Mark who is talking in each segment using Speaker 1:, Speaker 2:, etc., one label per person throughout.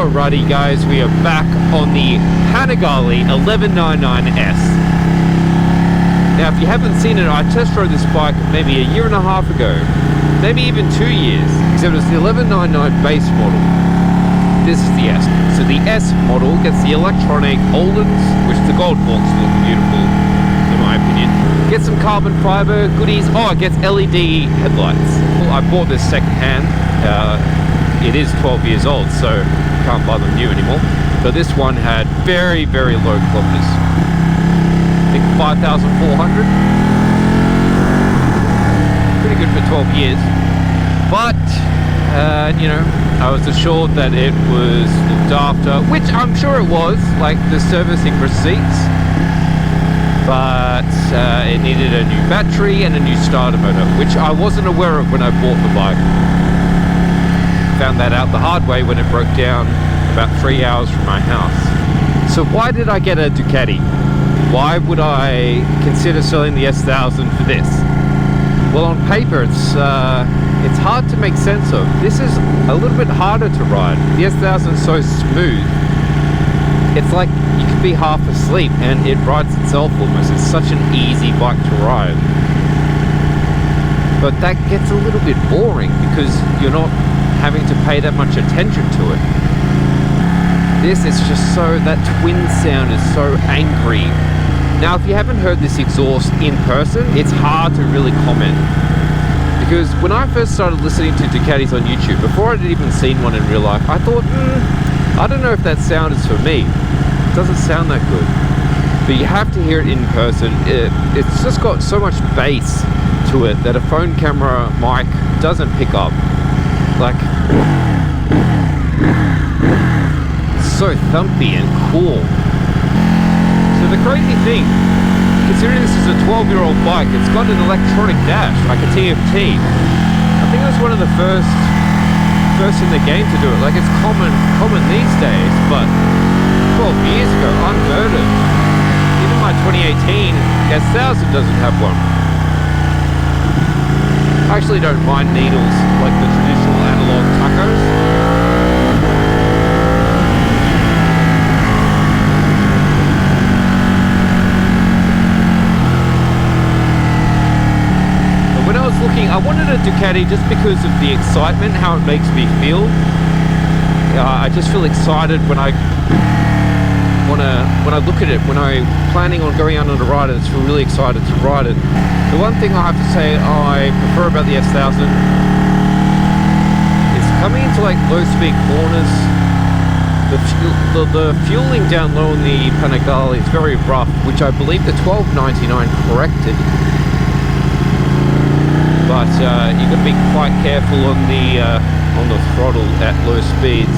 Speaker 1: Alrighty guys, we are back on the Panigale 1199S. Now if you haven't seen it, I test drove this bike maybe a year and a half ago, maybe even 2 years, except it's the 1199 base model. This is the S. So the S model gets the electronic Oldens, which the gold forks look beautiful in my opinion. Gets some carbon fiber goodies. Oh, it gets LED headlights. Well, I bought this second hand. It is 12 years old, so can't buy them new anymore. But this one had very, very low kilometers. I think 5,400. Pretty good for 12 years. But, you know, I was assured that it was looked after, which I'm sure it was, like the servicing receipts. But it needed a new battery and a new starter motor, which I wasn't aware of when I bought the bike. Found that out the hard way when it broke down about 3 hours from my house. So why did I get a Ducati? Why would I consider selling the S1000 for this? Well, on paper it's hard to make sense of. This is a little bit harder to ride. The S1000 is so smooth. It's like you could be half asleep and it rides itself almost. It's such an easy bike to ride. But that gets a little bit boring because you're not having to pay that much attention to it. This is just so, that twin sound is so angry. Now, if you haven't heard this exhaust in person, it's hard to really comment. Because when I first started listening to Ducatis on YouTube, before I'd even seen one in real life, I thought, I don't know if that sound is for me. It doesn't sound that good. But you have to hear it in person. It's just got so much bass to it that a phone camera mic doesn't pick up. Like, it's so thumpy and cool. So the crazy thing, considering this is a 12-year-old bike, it's got an electronic dash, like a TFT. I think it was one of the first in the game to do it. Like, it's common these days, but 12 years ago, unheard of. Even my 2018 S1000 doesn't have one. I actually don't mind needles like the traditional analog tacos. But when I was looking, I wanted a Ducati just because of the excitement, how it makes me feel. I just feel excited when I look at it, when I'm planning on going out on a ride, and it's really excited to ride it. The one thing I have to say I prefer about the S1000 is coming into like low speed corners. The fueling down low on the Panigale is very rough, which I believe the 1299 corrected. But you've got to be quite careful on the throttle at low speeds.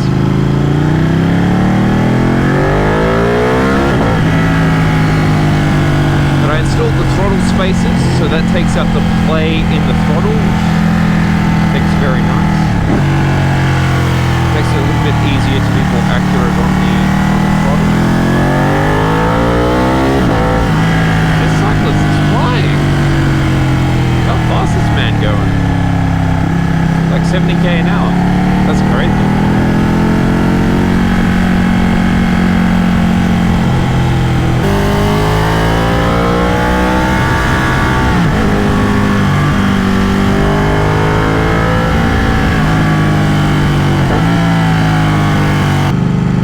Speaker 1: I installed the throttle spacers, so that takes out the play in the throttle, which I think is very nice. Makes it a little bit easier to be more accurate on the throttle. This cyclist is flying. How fast is this man going? Like 70k an hour. That's crazy.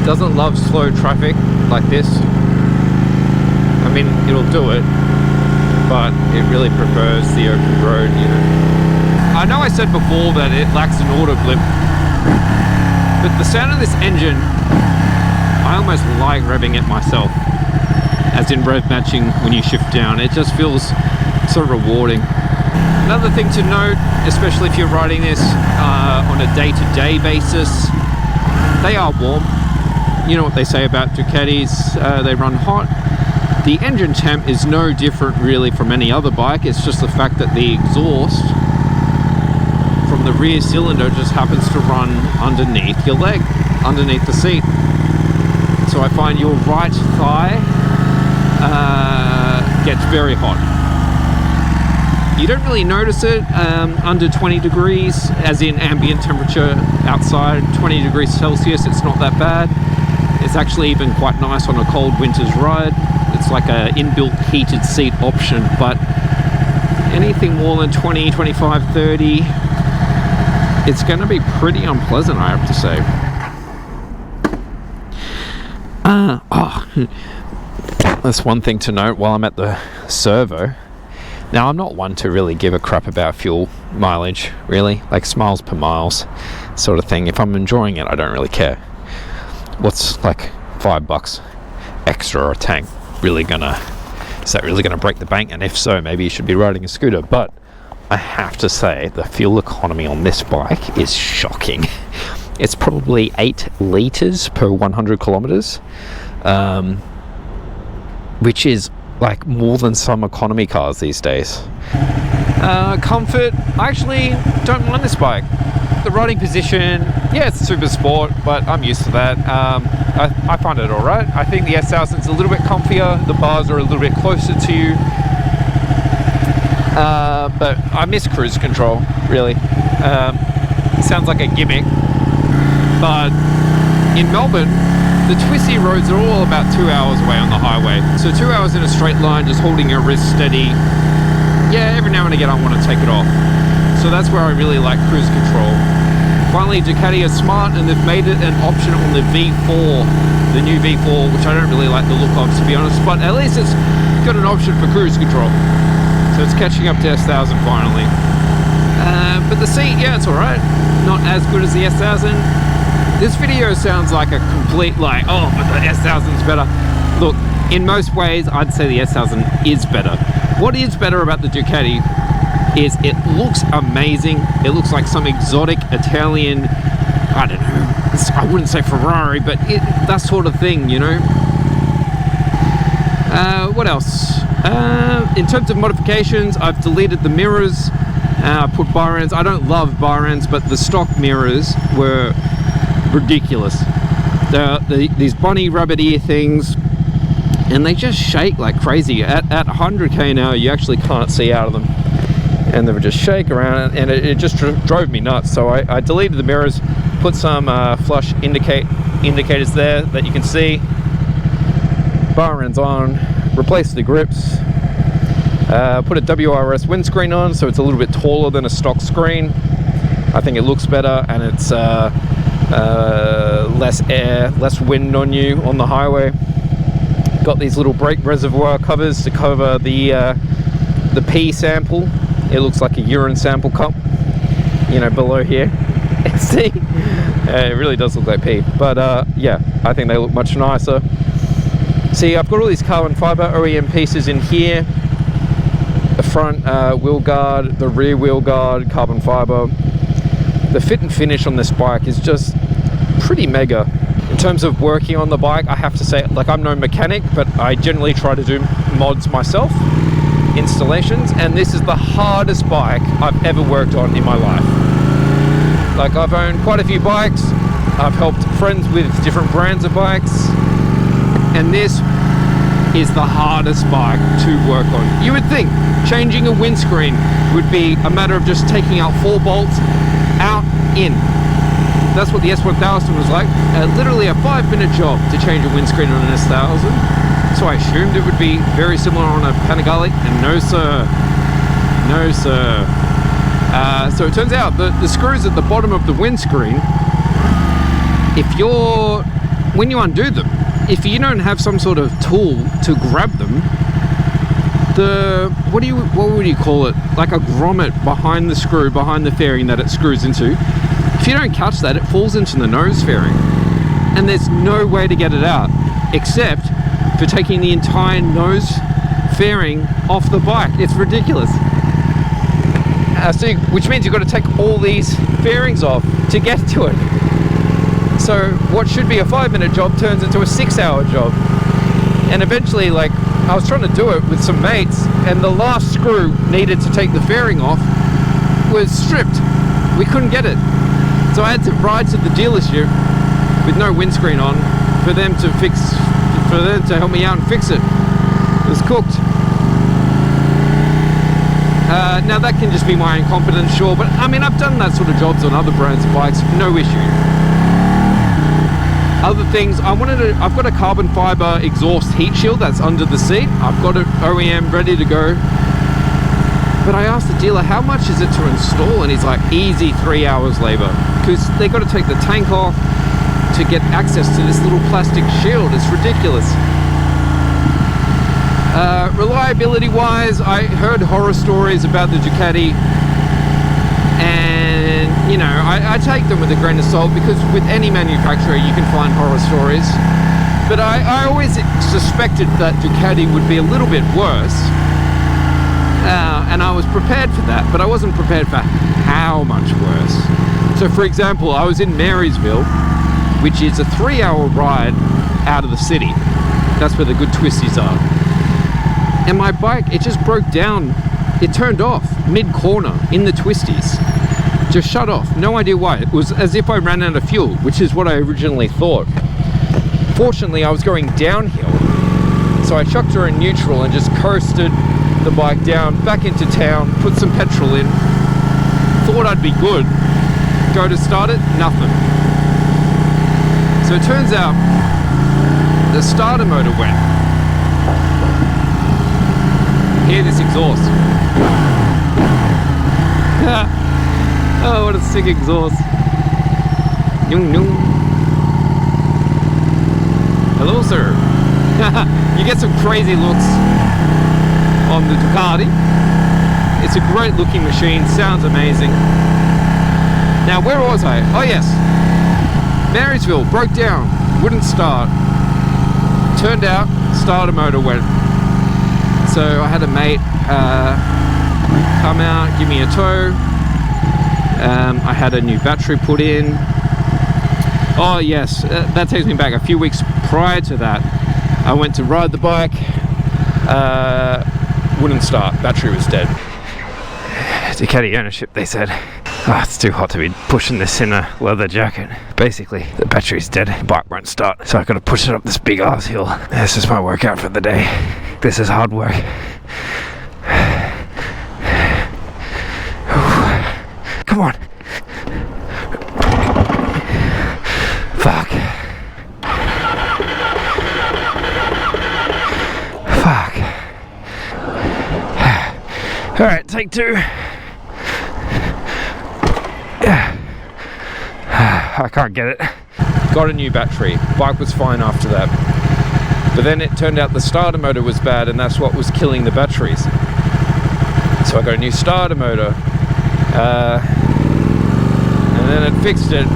Speaker 1: Doesn't love slow traffic like this. I mean, it'll do it, but it really prefers the open road, you know. I know I said before that it lacks an auto blip, but the sound of this engine, I almost like revving it myself, as in rev matching when you shift down. It just feels so rewarding. Another thing to note, especially if you're riding this on a day-to-day basis, they are warm. You know what they say about Ducatis, they run hot. The engine temp is no different really from any other bike. It's just the fact that the exhaust from the rear cylinder just happens to run underneath your leg, underneath the seat. So I find your right thigh gets very hot. You don't really notice it under 20 degrees, as in ambient temperature outside, 20 degrees Celsius, it's not that bad. It's actually even quite nice on a cold winter's ride. It's like an inbuilt heated seat option, but anything more than 20, 25, 30, it's going to be pretty unpleasant, I have to say. That's one thing to note while I'm at the servo. Now, I'm not one to really give a crap about fuel mileage, really, like miles per miles sort of thing. If I'm enjoying it, I don't really care. What's like $5 extra or a tank really gonna, is that really gonna break the bank? And if so, maybe you should be riding a scooter. But I have to say, the fuel economy on this bike is shocking. It's probably 8 litres per 100 kilometers, which is like more than some economy cars these days. Comfort, I actually don't mind this bike. The riding position, yeah, it's super sport, but I'm used to that. I find it all right. I think the S1000's a little bit comfier. The bars are a little bit closer to you. But I miss cruise control, really. It sounds like a gimmick, but in Melbourne, the twisty roads are all about 2 hours away on the highway. So 2 hours in a straight line, just holding your wrist steady. Yeah, every now and again I want to take it off. So that's where I really like cruise control. Finally, Ducati is smart and they've made it an option on the V4, the new V4, which I don't really like the look of, to be honest, but at least it's got an option for cruise control. So it's catching up to S1000 finally. But the seat, yeah, it's alright. Not as good as the S1000. This video sounds like a complete like, oh, but the S1000's better. Look, in most ways, I'd say the S1000 is better. What is better about the Ducati is it looks amazing. It looks like some exotic Italian, I don't know, I wouldn't say Ferrari, but that sort of thing, you know. What else? In terms of modifications, I've deleted the mirrors. I put bar ends. I don't love bar ends, but the stock mirrors were ridiculous. These bunny rabbit ear things, and they just shake like crazy. At 100k an hour, you actually can't see out of them, and they would just shake around, and it just drove me nuts. So I deleted the mirrors, put some flush indicators there that you can see, bar ends on, replaced the grips, put a WRS windscreen on, so it's a little bit taller than a stock screen. I think it looks better, and it's less air, less wind on you on the highway. Got these little brake reservoir covers to cover the pee sample. It looks like a urine sample cup, you know, below here. See, it really does look like pee, but yeah, I think they look much nicer. See, I've got all these carbon fiber OEM pieces in here. The front wheel guard, the rear wheel guard, carbon fiber. The fit and finish on this bike is just pretty mega. In terms of working on the bike, I have to say, like, I'm no mechanic, but I generally try to do mods myself, installations, and this is the hardest bike I've ever worked on in my life. Like, I've owned quite a few bikes, I've helped friends with different brands of bikes, and this is the hardest bike to work on. You would think changing a windscreen would be a matter of just taking out 4 bolts, out, in. That's what the S1000 was like. Literally a 5-minute job to change a windscreen on an S1000. So I assumed it would be very similar on a Panigale, and no sir. No sir. So it turns out the screws at the bottom of the windscreen, when you undo them, if you don't have some sort of tool to grab them, what would you call it? Like a grommet behind the screw, behind the fairing that it screws into. If you don't catch that, it falls into the nose fairing, and there's no way to get it out except for taking the entire nose fairing off the bike. It's ridiculous. Which means you've got to take all these fairings off to get to it. So what should be a 5-minute job turns into a 6-hour job. And eventually, like, I was trying to do it with some mates, and the last screw needed to take the fairing off was stripped. We couldn't get it. So I had to ride to the dealership with no windscreen on for them to help me out and fix it. It was cooked. Now that can just be my incompetence, sure, but I mean, I've done that sort of jobs on other brands of bikes, no issue. Other things, I've got a carbon fiber exhaust heat shield that's under the seat. I've got it OEM ready to go. But I asked the dealer, how much is it to install? And he's like, easy 3 hours labor. Because they got to take the tank off to get access to this little plastic shield. It's ridiculous. Reliability wise, I heard horror stories about the Ducati. And, you know, I take them with a grain of salt, because with any manufacturer you can find horror stories. But I always suspected that Ducati would be a little bit worse. And I was prepared for that, but I wasn't prepared for how much worse. So for example, I was in Marysville, which is a 3-hour ride out of the city. That's where the good twisties are. And my bike, it just broke down. It turned off mid-corner in the twisties. Just shut off, no idea why. It was as if I ran out of fuel, which is what I originally thought. Fortunately, I was going downhill, so I chucked her in neutral and just coasted the bike down, back into town, put some petrol in, thought I'd be good. Go to start it, nothing. So it turns out the starter motor went. Hear this exhaust. Oh, what a sick exhaust. Hello, sir. You get some crazy looks on the Ducati. It's a great looking machine, sounds amazing. Now, where was I? Oh yes, Marysville, broke down, wouldn't start. Turned out, starter motor went. So I had a mate come out, give me a tow. I had a new battery put in. Oh yes, that takes me back a few weeks prior to that. I went to ride the bike, wouldn't start, battery was dead. Ducati ownership, they said, oh, it's too hot to be pushing this in a leather jacket. Basically, the battery's dead, bike won't start, so I gotta push it up this big ass hill. This is my workout for the day. This is hard work. Come on. Fuck. Fuck. Alright, take two. I can't get it. Got a new battery. Bike was fine after that. But then it turned out the starter motor was bad, and that's what was killing the batteries. So I got a new starter motor. And then it fixed it.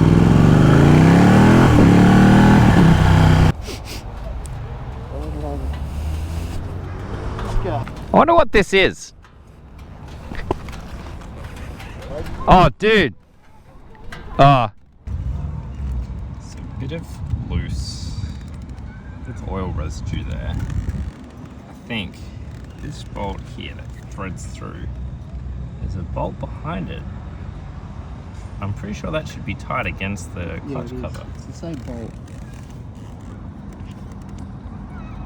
Speaker 1: I wonder what this is. Oh, dude.
Speaker 2: It's a bit of loose oil residue there. I think this bolt here that threads through, there's a bolt behind it. I'm pretty sure that should be tight against the clutch cover.
Speaker 3: It's the same bolt.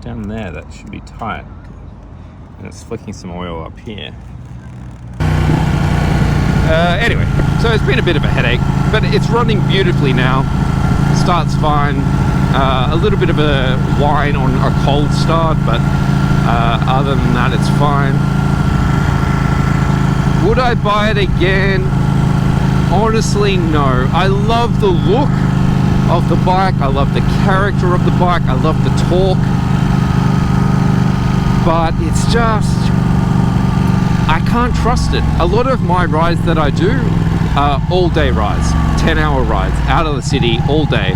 Speaker 2: Down there, that should be tight. And it's flicking some oil up here.
Speaker 1: Anyway, so it's been a bit of a headache, but it's running beautifully now. Starts fine. A little bit of a whine on a cold start, but other than that, it's fine. Would I buy it again? Honestly, no. I love the look of the bike. I love the character of the bike. I love the torque. But it's just, I can't trust it. A lot of my rides that I do are all-day rides, 10-hour rides, out of the city, all day.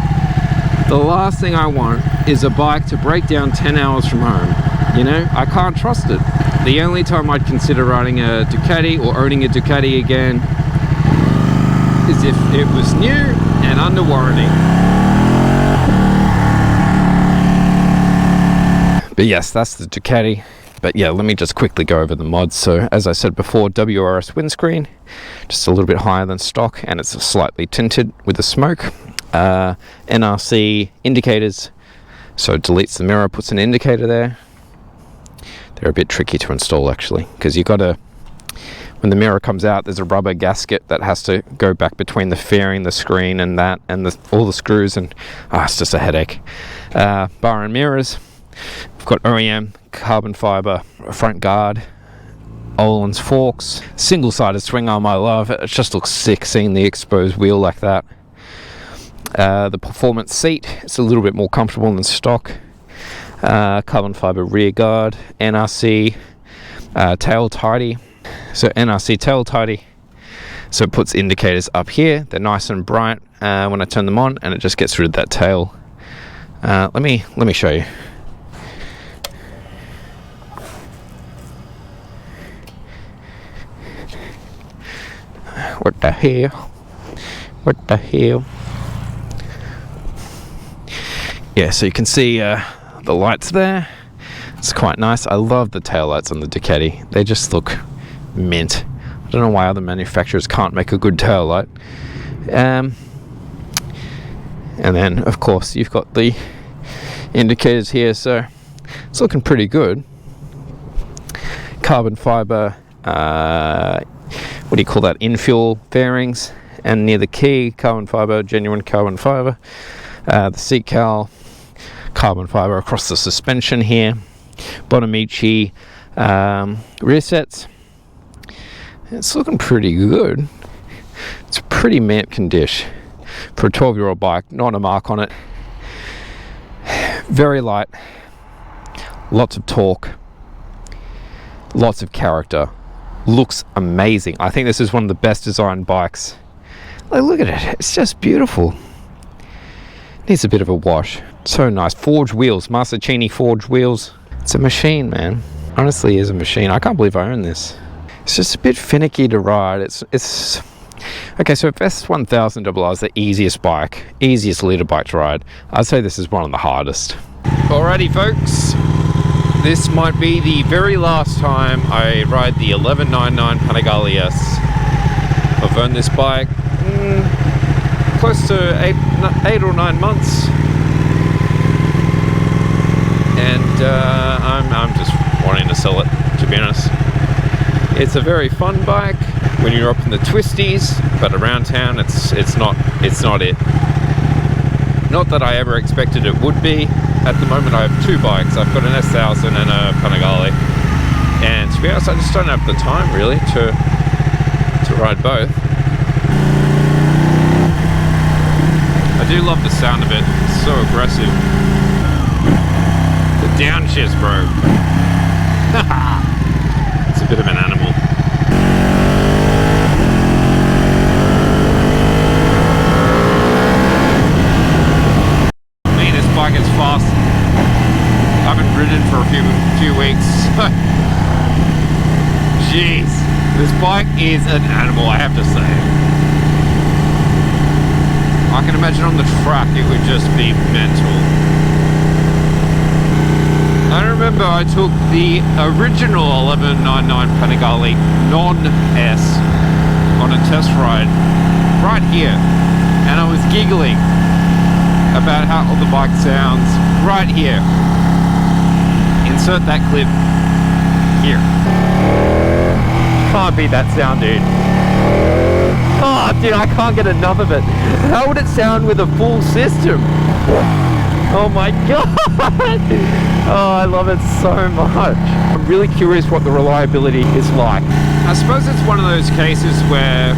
Speaker 1: The last thing I want is a bike to break down 10 hours from home. You know, I can't trust it. The only time I'd consider riding a Ducati or owning a Ducati again is if it was new and under warranty. But yes, that's the Ducati. But yeah, let me just quickly go over the mods. So as I said before, WRS windscreen, just a little bit higher than stock, and it's slightly tinted with the smoke. NRC indicators, so it deletes the mirror, puts an indicator there. They're a bit tricky to install actually, because you've got to, when the mirror comes out, there's a rubber gasket that has to go back between the fairing, the screen, and that, and all the screws, and it's just a headache. Bar and mirrors. We've got OEM carbon fiber front guard, Öhlins forks, single-sided swing arm. I love it. It just looks sick seeing the exposed wheel like that. The performance seat, it's a little bit more comfortable than stock. Carbon fiber rear guard, NRC tail tidy. So NRC tail tidy, so it puts indicators up here. They're nice and bright when I turn them on, and it just gets rid of that tail. Let me show you. What the hell? What the hell? Yeah, so you can see the lights there. It's quite nice. I love the tail lights on the Ducati. They just look mint. I don't know why other manufacturers can't make a good tail light. And then, of course, you've got the indicators here, so it's looking pretty good. Carbon fiber, what do you call that? Infill fairings, and near the key, carbon fiber, genuine carbon fiber. The seat cowl, carbon fiber across the suspension here. Bonamici rear sets. It's looking pretty good. It's a pretty mint condition for a 12-year-old bike. Not a mark on it. Very light. Lots of torque. Lots of character. Looks amazing. I think this is one of the best designed bikes. Like, look at it. It's just beautiful. Needs a bit of a wash. So nice. Forged wheels. Massachini forged wheels. It's a machine, man. Honestly, is a machine. I can't believe I own this. It's just a bit finicky to ride. It's okay. So if S1000RR is the easiest bike, easiest leader bike to ride, I'd say this is one of the hardest. Alrighty, folks. This might be the very last time I ride the 1199 Panigale S. I've owned this bike close to eight or 9 months. And I'm just wanting to sell it, to be honest. It's a very fun bike when you're up in the twisties, but around town it's not it. Not that I ever expected it would be. At the moment I have two bikes. I've got an S1000 and a Panigale. And to be honest, I just don't have the time really to ride both. I do love the sound of it. It's so aggressive. The downshift, bro. It's a bit of an animal. I mean, this bike is fast. I haven't ridden for a few weeks. Jeez, this bike is an animal, I have to say. I can imagine on the track it would just be mental. I remember I took the original 1199 Panigale non-S on a test ride right here, and I was giggling about how the bike sounds right here. Insert that clip here. Can't beat that sound, dude. Oh, dude, I can't get enough of it. How would it sound with a full system? Oh my god! Oh, I love it so much. I'm really curious what the reliability is like. I suppose it's one of those cases where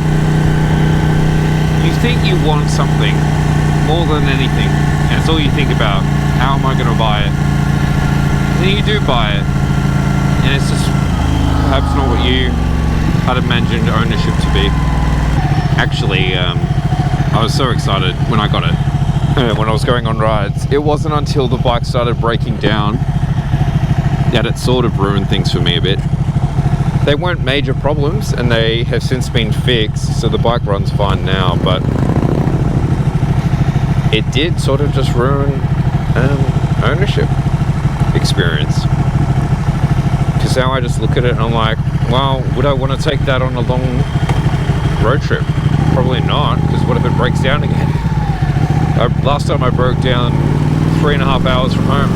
Speaker 1: you think you want something more than anything, and it's all you think about. How am I going to buy it? And then you do buy it, and it's just perhaps not what you had imagined ownership to be. Actually, I was so excited when I got it. When I was going on rides, it wasn't until the bike started breaking down that it sort of ruined things for me a bit. They weren't major problems, and they have since been fixed, so the bike runs fine now, but it did sort of just ruin ownership experience. Because now I just look at it and I'm like, well, would I want to take that on a long road trip? Probably not, because what if it breaks down again? Last time I broke down 3.5 hours from home.